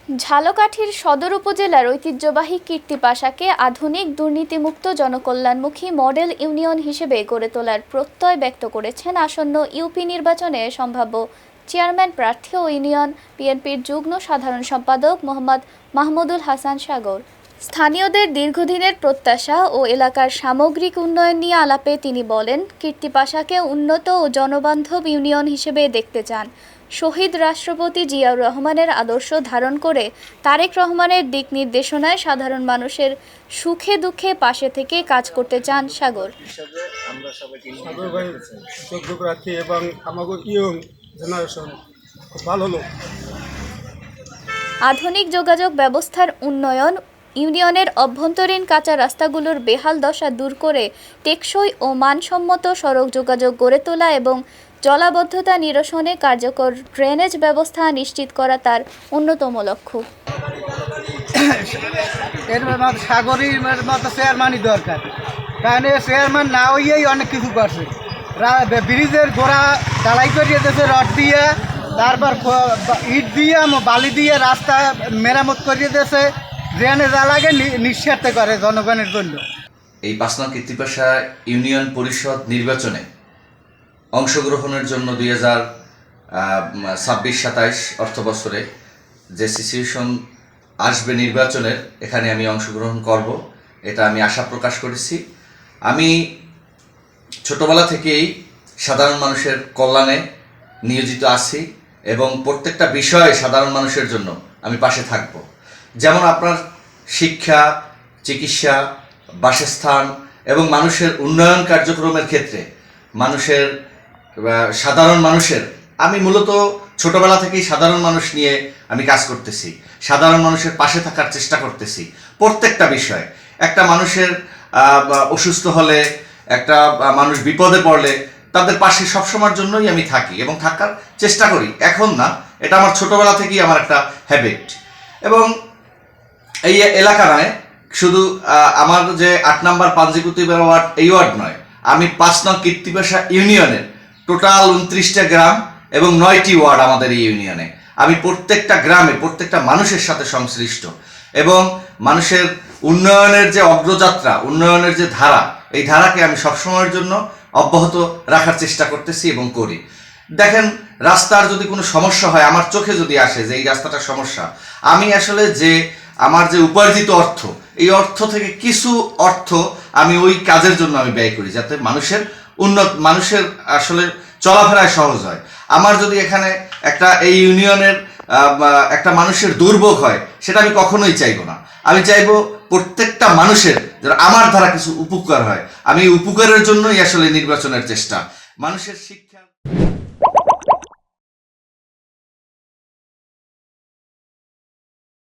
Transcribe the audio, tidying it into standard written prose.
ঝালকাঠির সদর উপজেলার ঐতিহ্যবাহী কীর্তিপাশাকে আধুনিক দুর্নীতিমুক্ত জনকল্যাণমুখী মডেল ইউনিয়ন হিসেবে গড়ে তোলার প্রত্যয় ব্যক্ত করেছেন আসন্ন ইউপি নির্বাচনে সম্ভাব্য চেয়ারম্যান প্রার্থী ও ইউনিয়ন বিএনপির যুগ্ম সাধারণ সম্পাদক মোহাম্মদ মাহমুদুল হাসান সাগর। স্থানীয়দের দীর্ঘদিনের প্রত্যাশা ও এলাকার সামগ্রিক উন্নয়ন নিয়ে আলাপে তিনি বলেন, কীর্তিপাশাকে উন্নত ও জনবান্ধব ইউনিয়ন হিসেবে দেখতে চান। শহীদ রাষ্ট্রপতি জিয়াউর রহমানের আদর্শ ধারণ করে তারেক রহমানের দিক নির্দেশনায় সাধারণ মানুষের সুখে দুঃখে পাশে থেকে কাজ করতে চান সাগর। এবং আমাদের ইয়ং জেনারেশন খুব ভালো লোক। আধুনিক যোগাযোগ ব্যবস্থার উন্নয়ন, ইউনিয়নের অভ্যন্তরীণ কাঁচা রাস্তাগুলোর বেহাল দশা দূর করে টেকসই ও মানসম্মত সড়ক যোগাযোগ গড়ে তোলা এবং জলাবদ্ধতা নিরসনে কার্যকর ড্রেনেজ ব্যবস্থা নিশ্চিত করা তার অন্যতম লক্ষ্য। এর সাগরের মতো চেয়ারম্যানই দরকার, কারণ চেয়ারম্যান না হইয়েই অনেক কিছু করছে। ব্রিজের গোড়া ঢালাই করিয়ে দিয়েছে রড দিয়ে, তারপর ইট দিয়ে বালি দিয়ে রাস্তা মেরামত করিয়ে দিয়েছে, ড্রেনেজ লাগে নিঃস্বার্থে করে জনগণের জন্য। এই ৫ নং কীর্তিপাশা ইউনিয়ন পরিষদ নির্বাচনে অংশগ্রহণের জন্য 2026-27 অর্থ বছরে যে সিচুয়েশন আসবে নির্বাচনের, এখানে আমি অংশগ্রহণ করব, এটা আমি আশা প্রকাশ করেছি। আমি ছোটবেলা থেকেই সাধারণ মানুষের কল্যাণে নিয়োজিত আছি এবং প্রত্যেকটা বিষয়ে সাধারণ মানুষের জন্য আমি পাশে থাকব। যেমন আপনার শিক্ষা, চিকিৎসা, বাসস্থান এবং মানুষের উন্নয়ন কার্যক্রমের ক্ষেত্রে সাধারণ মানুষের আমি মূলত ছোটবেলা থেকেই সাধারণ মানুষ নিয়ে আমি কাজ করতেছি, সাধারণ মানুষের পাশে থাকার চেষ্টা করতেছি। প্রত্যেকটা বিষয়, একটা মানুষের অসুস্থ হলে, একটা মানুষ বিপদে পড়লে তাদের পাশে সবসময়ের জন্যই আমি থাকি এবং থাকার চেষ্টা করি। এখন না, এটা আমার ছোটবেলা থেকেই আমার একটা হ্যাবিট। এবং এই এলাকা নয়, শুধু আমার যে 8 নম্বর পাঞ্জিকুতি ওয়ার্ড এই ওয়ার্ড নয়, আমি ৫ নং কীর্তিপাশা ইউনিয়নের টোটাল 29টা গ্রাম এবং 9টি ওয়ার্ড আমাদের এই ইউনিয়নে। আমি প্রত্যেকটা গ্রামে প্রত্যেকটা মানুষের সাথে সংশ্লিষ্ট এবং মানুষের উন্নয়নের যে অগ্রযাত্রা, উন্নয়নের যে ধারা, এই ধারাকে আমি সবসময়ের জন্য অব্যাহত রাখার চেষ্টা করতেছি এবং করি। দেখেন, রাস্তার যদি কোনো সমস্যা হয়, আমার চোখে যদি আসে যে এই রাস্তাটার সমস্যা, আমি আসলে আমার যে উপার্জিত অর্থ, এই অর্থ থেকে কিছু অর্থ আমি ওই কাজের জন্য আমি ব্যয় করি, যাতে মানুষের আসলে চলাফেরায় সহজ হয়। আমার যদি এখানে এই ইউনিয়নের একটা মানুষের দুর্ভোগ হয়, সেটা আমি কখনোই চাইবো না। আমি চাইবো প্রত্যেকটা মানুষের যেন আমার দ্বারা কিছু উপকার হয়। আমি উপকারের জন্যই আসলে নির্বাচনের চেষ্টা, মানুষের শিক্ষা।